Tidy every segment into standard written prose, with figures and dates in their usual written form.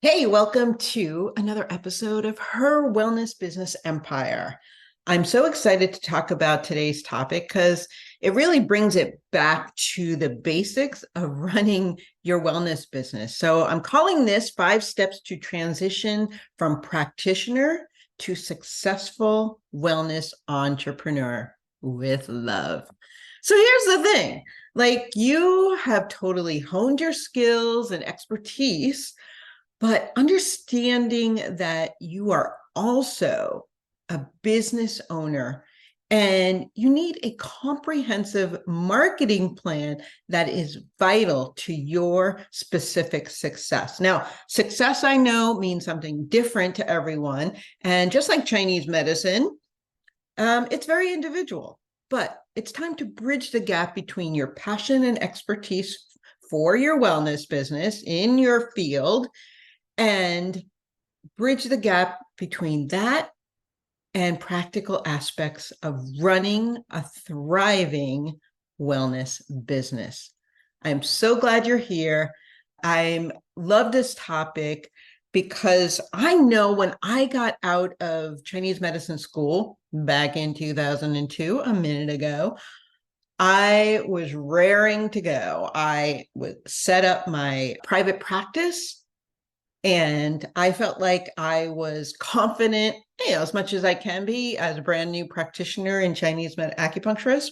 Hey, welcome to another episode of Her Wellness Business Empire. I'm so excited to talk about today's topic because it really brings it back to the basics of running your wellness business. So I'm calling this 5 steps to transition from practitioner to successful wellness entrepreneur with love. So here's the thing, like you have totally honed your skills and expertise, but understanding that you are also a business owner and you need a comprehensive marketing plan that is vital to your specific success. Now, success, I know, means something different to everyone. And just like Chinese medicine, it's very individual, but it's time to bridge the gap between your passion and expertise for your wellness business in your field and bridge the gap between that and practical aspects of running a thriving wellness business. I'm so glad you're here. I love this topic because I know when I got out of Chinese medicine school back in 2002, a minute ago, I was raring to go. I would set up my private practice and I felt like I was confident, as much as I can be as a brand new practitioner in Chinese acupuncturist.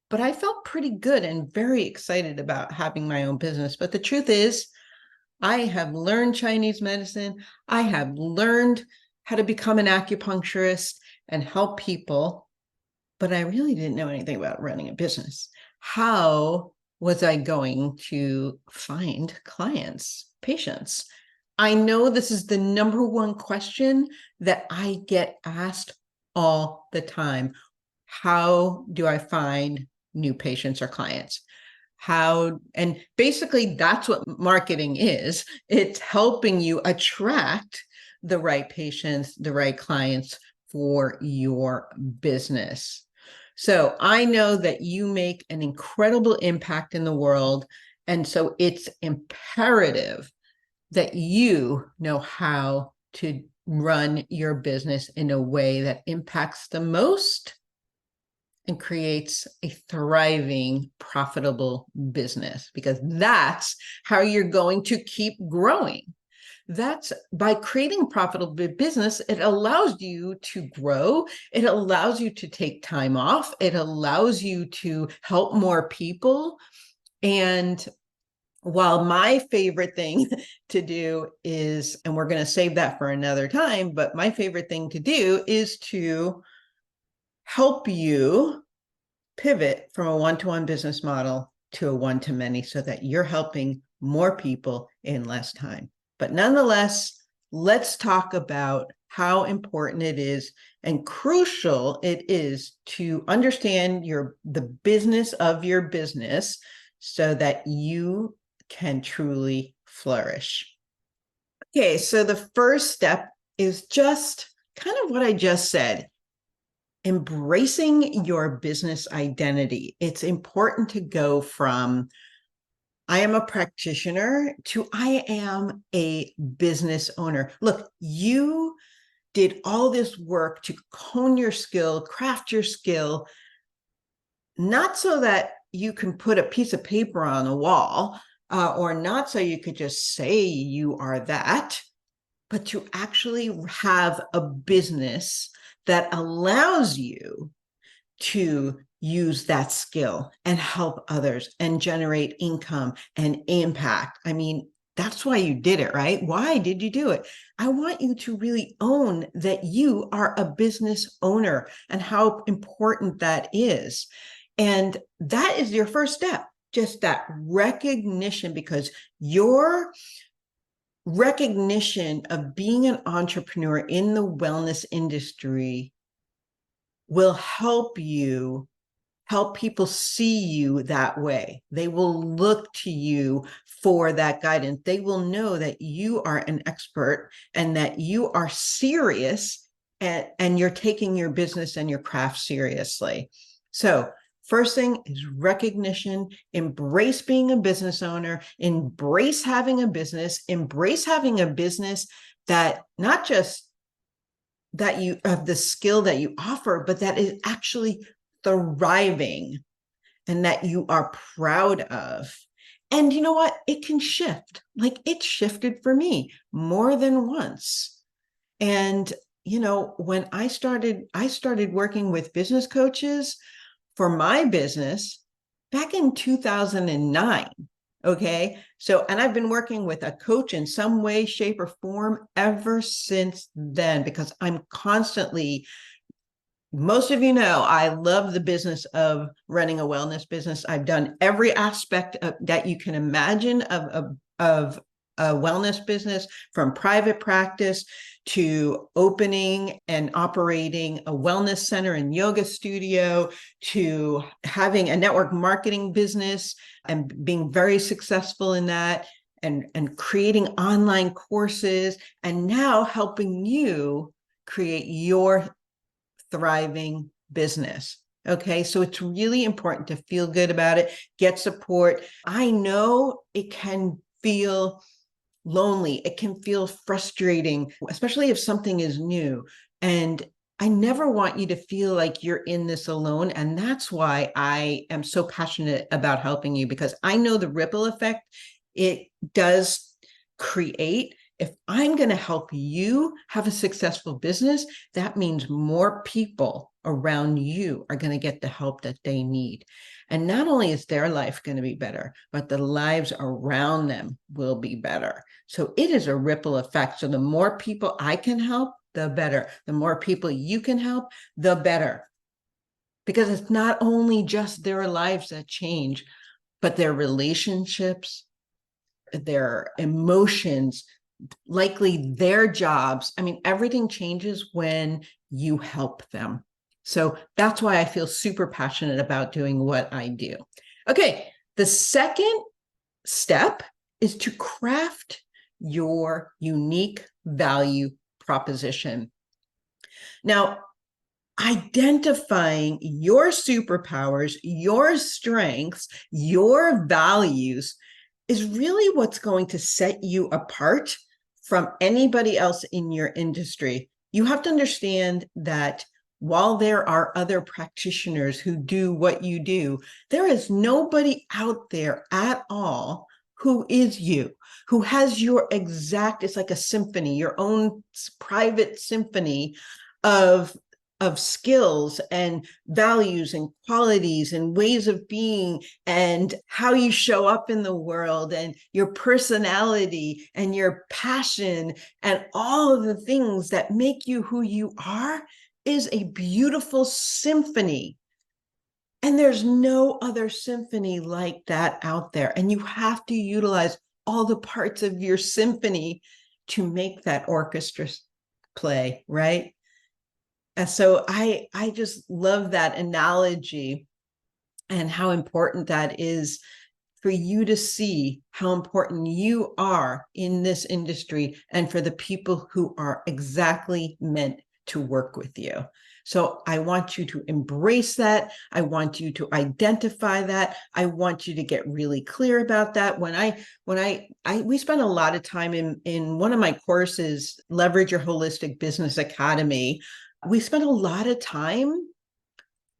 But I felt pretty good and very excited about having my own business. But the truth is, I have learned Chinese medicine. I have learned how to become an acupuncturist and help people, but I really didn't know anything about running a business. How was I going to find clients, patients? I know this is the number one question that I get asked all the time. How do I find new patients or clients? And basically that's what marketing is. It's helping you attract the right patients, the right clients for your business. So I know that you make an incredible impact in the world. And so it's imperative that you know how to run your business in a way that impacts the most and creates a thriving, profitable business, because that's how you're going to keep growing. That's by creating profitable business, it allows you to grow. It allows you to take time off. It allows you to help more people. And while my favorite thing to do is, and we're going to save that for another time, but my favorite thing to do is to help you pivot from a one-to-one business model to a one-to-many so that you're helping more people in less time. But nonetheless, let's talk about how important it is and crucial it is to understand the business of your business so that you can truly flourish. Okay, so the first step is just kind of what I just said. Embracing your business identity. It's important to go from I am a practitioner to I am a business owner. Look, you did all this work to hone your skill, craft your skill, not so that you can put a piece of paper on a wall, or not so you could just say you are that, but to actually have a business that allows you to use that skill and help others and generate income and impact. I mean, that's why you did it, right? Why did you do it? I want you to really own that you are a business owner and how important that is. And that is your first step, just that recognition, because your recognition of being an entrepreneur in the wellness industry will help people see you that way. They will look to you for that guidance. They will know that you are an expert and that you are serious and you're taking your business and your craft seriously. So First thing is recognition. Embrace being a business owner, embrace having a business, that not just that you have the skill that you offer, but that is actually thriving and that you are proud of. And you know what? It can shift. Like it shifted for me more than once. And when I started working with business coaches for my business back in 2009. Okay. So, and I've been working with a coach in some way, shape, or form ever since then, because I'm constantly, most of you know, I love the business of running a wellness business. I've done every aspect that you can imagine of a wellness business, from private practice to opening and operating a wellness center and yoga studio, to having a network marketing business and being very successful in that, and creating online courses, and now helping you create your thriving business. Okay, so it's really important to feel good about it, get support. I know it can feel lonely, it can feel frustrating, especially if something is new. And I never want you to feel like you're in this alone. And that's why I am so passionate about helping you, because I know the ripple effect it does create. If I'm going to help you have a successful business, that means more people around you are going to get the help that they need. And not only is their life going to be better, but the lives around them will be better. So it is a ripple effect. So the more people I can help, the better. The more people you can help, the better. Because it's not only just their lives that change, but their relationships, their emotions, likely their jobs. I mean, everything changes when you help them. So that's why I feel super passionate about doing what I do. Okay, the second step is to craft your unique value proposition. Now, identifying your superpowers, your strengths, your values is really what's going to set you apart from anybody else in your industry. You have to understand that while there are other practitioners who do what you do, there is nobody out there at all who is you, who has your exact, it's like a symphony, your own private symphony of skills and values and qualities and ways of being and how you show up in the world and your personality and your passion and all of the things that make you who you are is a beautiful symphony. And there's no other symphony like that out there. And you have to utilize all the parts of your symphony to make that orchestra play, right? And so I just love that analogy and how important that is for you to see how important you are in this industry and for the people who are exactly meant to work with you. So I want you to embrace that. I want you to identify that. I want you to get really clear about that. We spent a lot of time in one of my courses, Leverage Your Holistic Business Academy. We spent a lot of time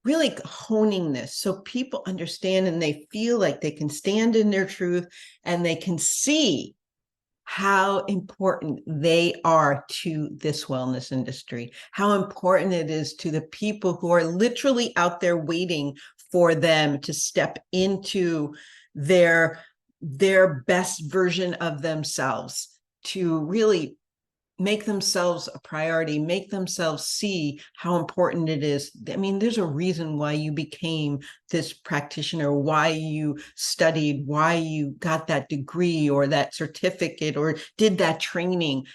really honing this so people understand and they feel like they can stand in their truth and they can see how important they are to this wellness industry, how important it is to the people who are literally out there waiting for them to step into their best version of themselves, to really make themselves a priority, make themselves see how important it is. I mean, there's a reason why you became this practitioner, why you studied, why you got that degree or that certificate or did that training.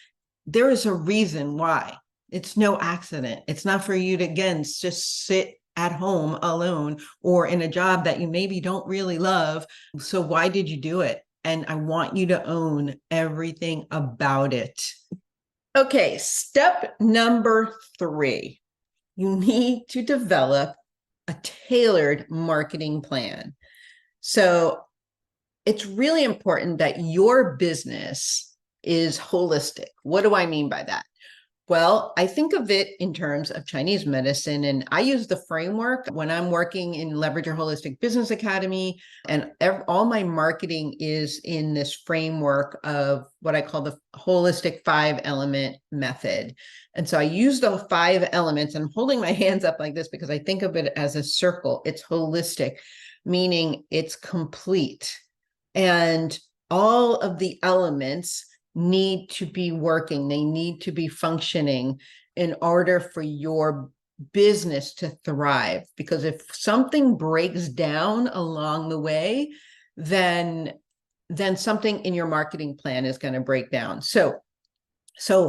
There is a reason why. It's no accident. It's not for you to, again, just sit at home alone or in a job that you maybe don't really love. So why did you do it? And I want you to own everything about it. Okay, step number 3, you need to develop a tailored marketing plan. So it's really important that your business is holistic. What do I mean by that? Well, I think of it in terms of Chinese medicine, and I use the framework when I'm working in Leverage Your Holistic Business Academy, and all my marketing is in this framework of what I call the holistic 5-element method. And so I use the 5 elements. I'm holding my hands up like this because I think of it as a circle. It's holistic, meaning it's complete. And all of the elements need to be working, they need to be functioning in order for your business to thrive. Because if something breaks down along the way, then something in your marketing plan is going to break down. So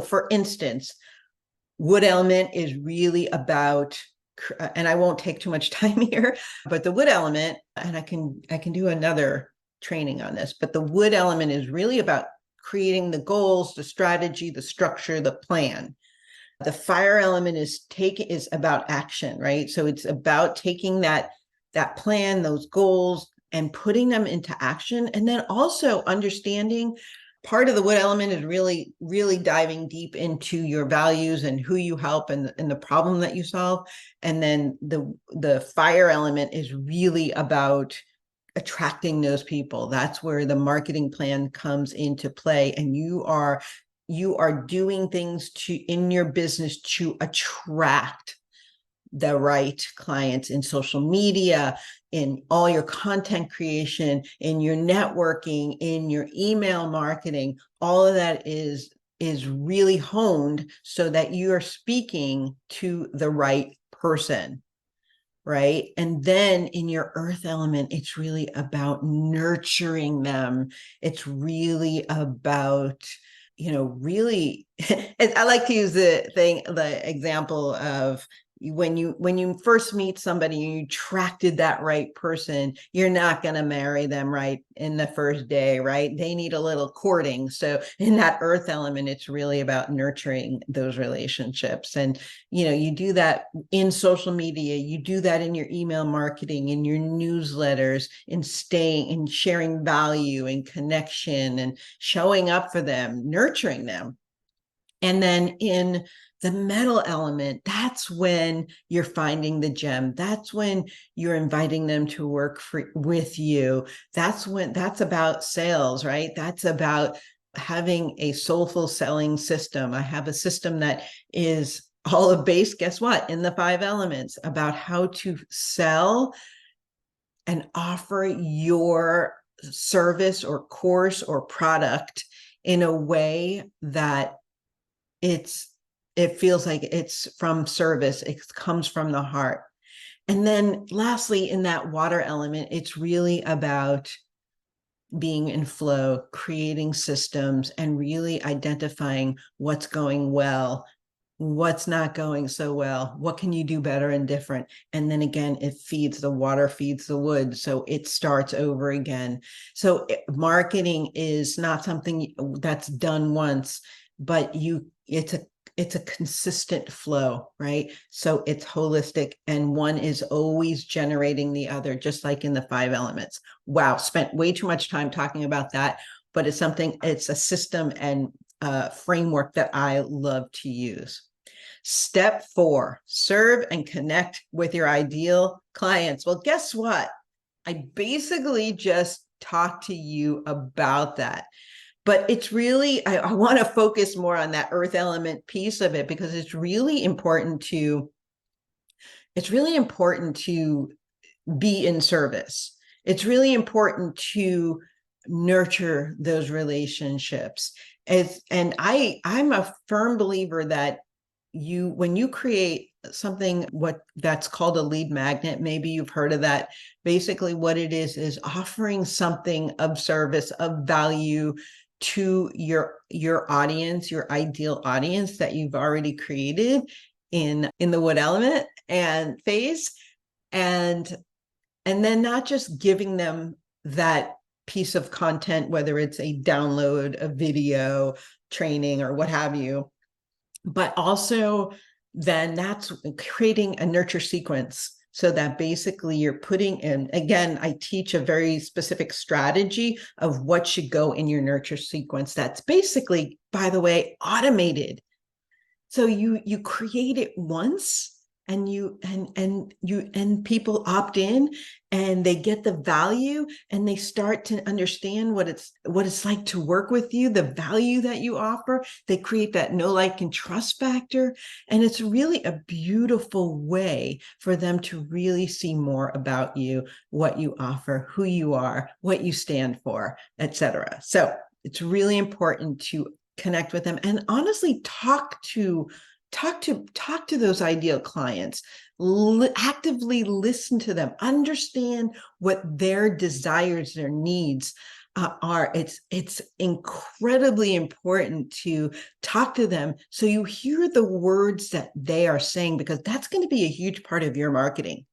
for instance, wood element is really about, and I won't take too much time here, but the wood element, and I can do another training on this, but the wood element is really about creating the goals, the strategy, the structure, the plan. The fire element is about action, right? So it's about taking that plan, those goals, and putting them into action. And then also understanding part of the wood element is really, really diving deep into your values and who you help and the problem that you solve. And then the fire element is really about attracting those people. That's where the marketing plan comes into play. And you are doing things in your business to attract the right clients in social media, in all your content creation, in your networking, in your email marketing. All of that is really honed so that you are speaking to the right person. Right. And then in your earth element, it's really about nurturing them. It's really about, really, I like to use the example of when you first meet somebody and you attracted that right person, you're not going to marry them right in the first day, right? They need a little courting. So in that earth element, it's really about nurturing those relationships. And, you do that in social media, you do that in your email marketing, in your newsletters, in sharing value and connection and showing up for them, nurturing them. And then in the metal element, that's when you're finding the gem. That's when you're inviting them to work with you. That's about sales, right? That's about having a soulful selling system. I have a system that is all based, guess what? In the 5 elements, about how to sell and offer your service or course or product in a way that it feels like it's from service. It comes from the heart. And then lastly, in that water element, it's really about being in flow, creating systems, and really identifying what's going well, what's not going so well, what can you do better and different. And then again, the water feeds the wood, so it starts over again. So marketing is not something that's done once, but it's a consistent flow, right? So it's holistic, and one is always generating the other, just like in the 5 elements. Wow, spent way too much time talking about that, but it's a system and framework that I love to use. Step 4, serve and connect with your ideal clients. Well, guess what? I basically just talked to you about that. But it's really, I want to focus more on that earth element piece of it, because it's really important to be in service. It's really important to nurture those relationships. And I'm a firm believer that when you create something that's called a lead magnet, maybe you've heard of that. Basically what it is offering something of service, of value to your audience, your ideal audience that you've already created in the wood element and phase. And then not just giving them that piece of content, whether it's a download, a video, training, or what have you, but also then that's creating a nurture sequence. so that basically you're putting in, again, I teach a very specific strategy of what should go in your nurture sequence. That's basically, by the way, automated. So you create it once, and people opt in, and they get the value, and they start to understand what it's like to work with you, the value that you offer. They create that know, like, and trust factor, and it's really a beautiful way for them to really see more about you, what you offer, who you are, what you stand for, etc. So it's really important to connect with them, and honestly talk to those ideal clients. Actively listen to them, understand what their desires, their needs are. It's incredibly important to talk to them so you hear the words that they are saying, because that's going to be a huge part of your marketing.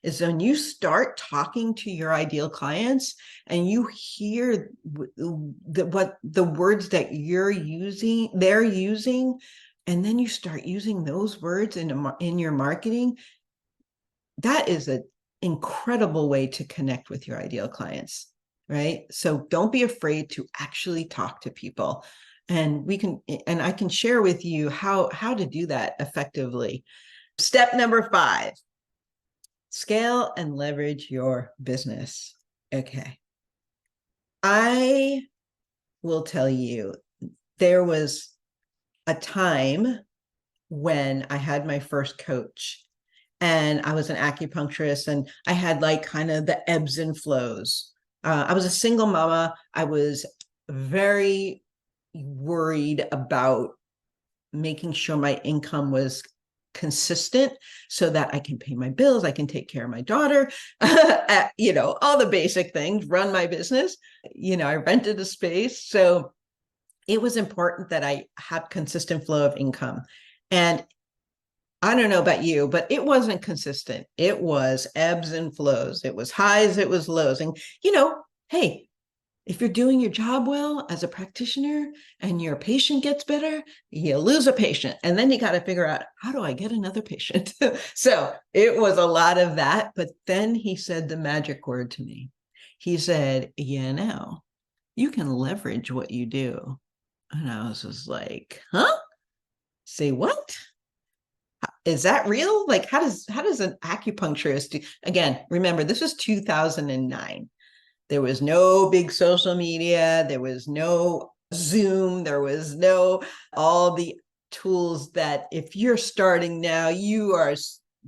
Is when you start talking to your ideal clients and you hear what the words that they're using, and then you start using those words in your marketing. That is an incredible way to connect with your ideal clients, right? So don't be afraid to actually talk to people. And I can share with you how to do that effectively. Step number 5. Scale and leverage your business. Okay. I will tell you, there was a time when I had my first coach, and I was an acupuncturist, and I had like kind of the ebbs and flows. I was a single mama. I was very worried about making sure my income was consistent so that I can pay my bills, I can take care of my daughter, all the basic things, run my business. I rented a space. So it was important that I had consistent flow of income. And I don't know about you, but it wasn't consistent. It was ebbs and flows. It was highs, it was lows. And, hey, if you're doing your job well as a practitioner and your patient gets better, you lose a patient. And then you got to figure out, how do I get another patient? So it was a lot of that. But then he said the magic word to me. He said, you can leverage what you do. And I was just like, huh? Say what? Is that real? Like, how does an acupuncturist do? Again, remember, this was 2009. There was no big social media. There was no Zoom. There was no all the tools that if you're starting now, you are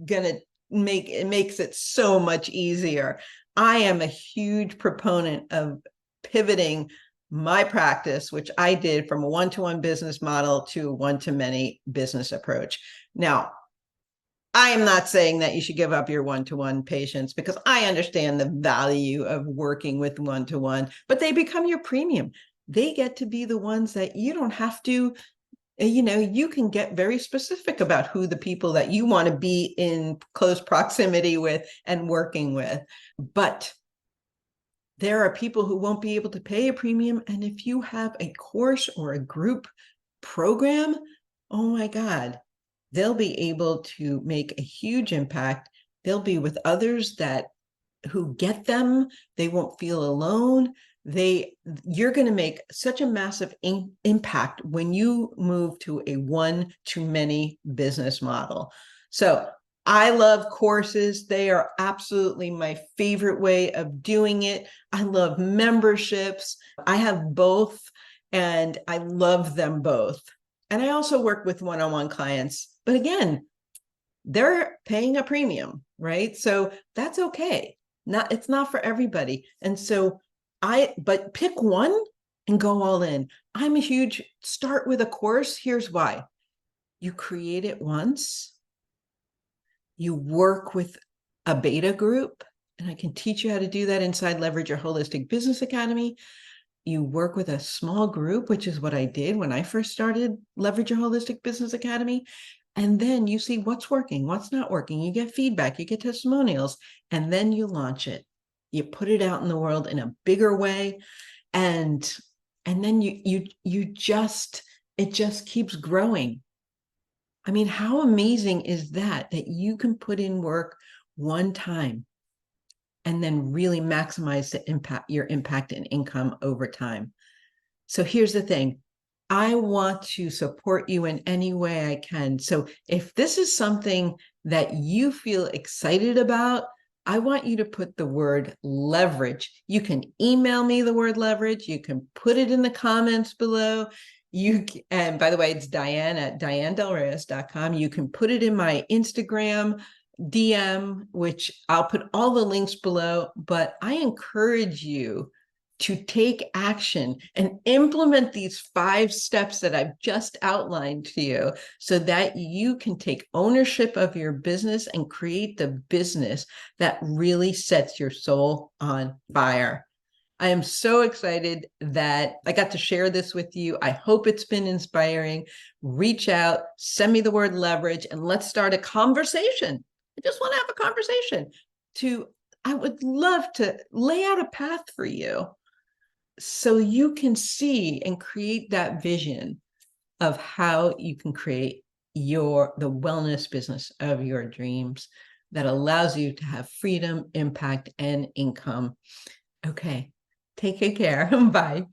going to makes it so much easier. I am a huge proponent of pivoting my practice, which I did from a one-to-one business model to a one-to-many business approach. Now, I am not saying that you should give up your one-to-one patients, because I understand the value of working with one-to-one, but they become your premium. They get to be the ones that you don't have to, you can get very specific about who the people that you want to be in close proximity with and working with. But there are people who won't be able to pay a premium. And if you have a course or a group program, oh my God, they'll be able to make a huge impact. They'll be with others who get them. They won't feel alone. You're going to make such a massive impact when you move to a one-to-many business model. So I love courses. They are absolutely my favorite way of doing it. I love memberships. I have both, and I love them both. And I also work with one-on-one clients. But again, they're paying a premium, right? So that's okay. It's not for everybody. And so but pick one and go all in. I'm a huge start with a course. Here's why. You create it once. You work with a beta group, and I can teach you how to do that inside Leverage Your Holistic Business Academy. You work with a small group, which is what I did when I first started Leverage Your Holistic Business Academy. And then you see what's working, what's not working. You get feedback, you get testimonials, and then you launch it. You put it out in the world in a bigger way. And then it just keeps growing. I mean, how amazing is that you can put in work one time, and then really maximize the impact, your impact and income over time. So here's the thing. I want to support you in any way I can. So if this is something that you feel excited about, I want you to put the word leverage. You can email me the word leverage. You can put it in the comments below. And by the way, it's Dianne at diannedelreyes.com. You can put it in my Instagram DM, which I'll put all the links below, but I encourage you to take action and implement these 5 steps that I've just outlined to you so that you can take ownership of your business and create the business that really sets your soul on fire. I am so excited that I got to share this with you. I hope it's been inspiring. Reach out, send me the word leverage, and let's start a conversation. I just want to have a conversation. I would love to lay out a path for you so you can see and create that vision of how you can create the wellness business of your dreams that allows you to have freedom, impact, and income. Okay, take good care. Bye.